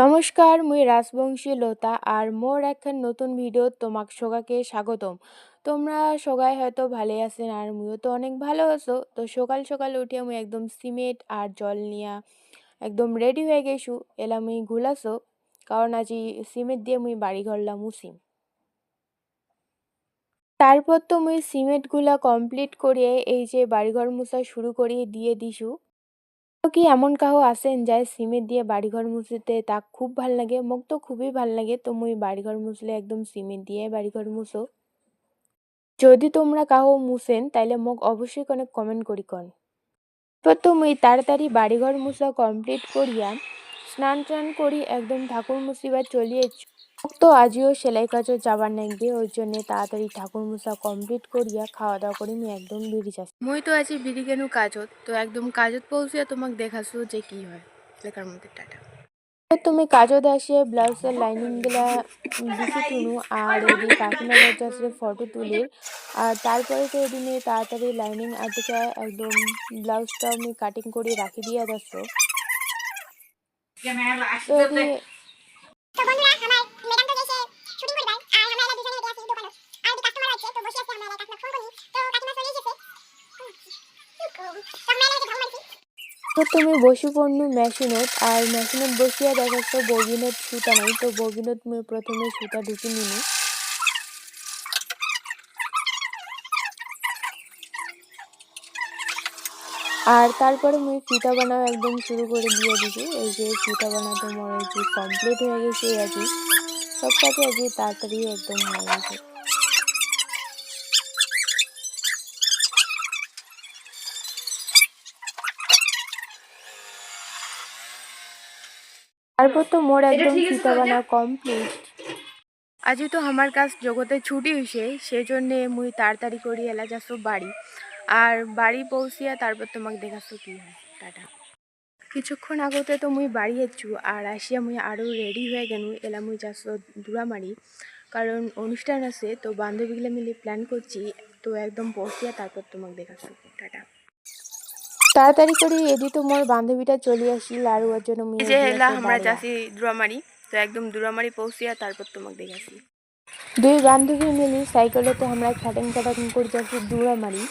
নমস্কার, মুই রাজবংশী লতা আর মোর একখান নতুন ভিডিও তোমাক সগাকে স্বাগতম। তোমরা সবাই হয়তো ভালো আছেন আর মুইও তো অনেক ভালো আছো। তো সকাল সকাল উঠে মুই একদম সিমেন্ট আর জল নিয়া একদম রেডি হয়ে গেছু। এলা মুই গুলাছো কারণ আজি সিমেন্ট দিয়ে মুই বাড়ি ঘরলা মুছিম। তারপর তো মুই সিমেন্ট গুলা কমপ্লিট করিয়ে এই যে বাড়িঘর মুছা শুরু করিয়ে দিয়ে দিছু। তো কি এমন কাহো আছেন যায় সিমেন্ট দিয়ে বাড়িঘর মুছতে তা খুব ভাল লাগে? মোক তো খুবই ভাল লাগে। তো মুই বাড়িঘর মুছলে একদম সিমেন্ট দিয়ে বাড়িঘর মুছো। যদি তোমরা কাহো মুছেন তাইলে মোক অবশ্যই কোনো কমেন্ট করি কন। এরপর তো মুই তাড়াতাড়ি বাড়িঘর মুছা কমপ্লিট করিয়া স্নান টান করি একদম ঠাকুর মুছিবার চলিয়েছি। মোক তো আজিও সেলাই কাজও যাবার নাগবে, ওই জন্য তাড়াতাড়ি ঠাকুর মুছা কমপ্লিট করিয়া খাওয়া দাওয়া করে মুই একদম বেরিয়ে যাচ্ছি। মুই তো আজি বিড়ি গেনু কাজত, তো একদম কাজত পৌঁছিয়া তোমাক দেখাছো যে কি হয়। লেখার মধ্যে টাটা। তুমি কাজত আসে ব্লাউজের লাইনিং গুলা দিছি তুনু আর এদি কাকিমা যাচ্ছে ফটো তুলির। আর তারপরে তো এদিনে তাড়াতাড়ি লাইনিং আটকে একদম ব্লাউজটা আমি কাটিং করে রাখি দিয়া যাচ্ছ। তো এদি তো তুমি বসি পড়নু মেশিনত আর মেশিনত বসিয়া দেখাচ্ছ বগিনত সুতা নাই, তো বগিনত মুই প্রথমে সুতা ঢুকি নিনি। আর তারপরে মুই ফিতা বানাও একদম শুরু করে দিয়ে দিছি। এই যে ফিতা বানাতে মোর এই যে কমপ্লিট হয়ে গেছে আজি। সব কাজে আজি তাড়াতাড়ি একদম হয়ে গেছে। তারপর তো মোর একদম ফিতা বানা কমপ্লিট। আজি তো আমার কাজ জগতে ছুটি হয়েছে, সেজন্যে মুই তাড়াতাড়ি করি এলা যাচ্ছ বাড়ি। আর বাড়ি পৌঁছিয়া তারপর তোমাকে দেখাচ্ছ কি হয়। টাটা। কিছুক্ষণ আগতে তো মুই বাড়ি এসছু আর আসিয়া মুই আরও রেডি হয়ে গেনু এলা মুই যাচ্ছ দূরামারি, কারণ অনুষ্ঠান আছে। তো বান্ধবীগুলো মিলে প্ল্যান করছি, তো একদম পৌঁছিয়া তারপর তোমাকে দেখাচ্ছ। টাটা। তাড়াতাড়ি করে এদি তো মোর বান্ধবীটা চলে আসিল আর ওর জন্য মুই যে এলা আমরা যাচ্ছি দূরামারি। তো একদম দূরামারি পৌঁছিয়া তারপর তোমাকে দেখাচ্ছি। দুই বান্ধবী মিলি সাইকেলতে আমরা খাটাং খাটাং করে যাচ্ছি দূরামারি।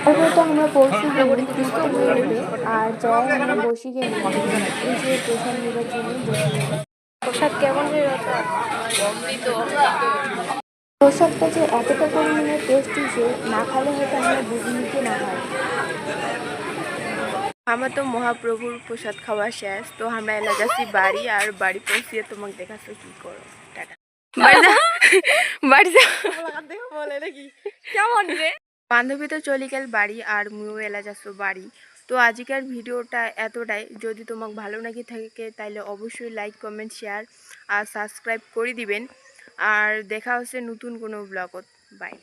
তারপর তো আমরা পৌঁছে গেলাম আর যাই আমরা বসি গেলাম এই যে প্রসাদ নেবার জন্য বসে গেলাম। প্রসাদ কেমন হয়ে গেছে? প্রসাদটা যে এতটা পরিমাণে টেস্টি যে না খালে হয়তো আমরা বুঝি নিতে না হয়। আমার তো মহাপ্রভুর প্রসাদ খাওয়া শেষ, তো আমরা এলা যাচ্ছি বাড়ি আর বাড়ি পৌঁছিয়ে তোমাকে দেখাচ্ছ কি করো। টাটা। বাড়ি যা কেমন রে? বান্ধবী তো চলে গেল বাড়ি আর মুইও এলা যাচ্ছ বাড়ি। তো আজকের ভিডিওটা এতটাই। যদি তোমাকে ভালো নাকি থাকে তাহলে অবশ্যই লাইক কমেন্ট শেয়ার আর সাবস্ক্রাইব করে দিবেন। আর দেখা হচ্ছে নতুন কোনো ব্লগত। বাই।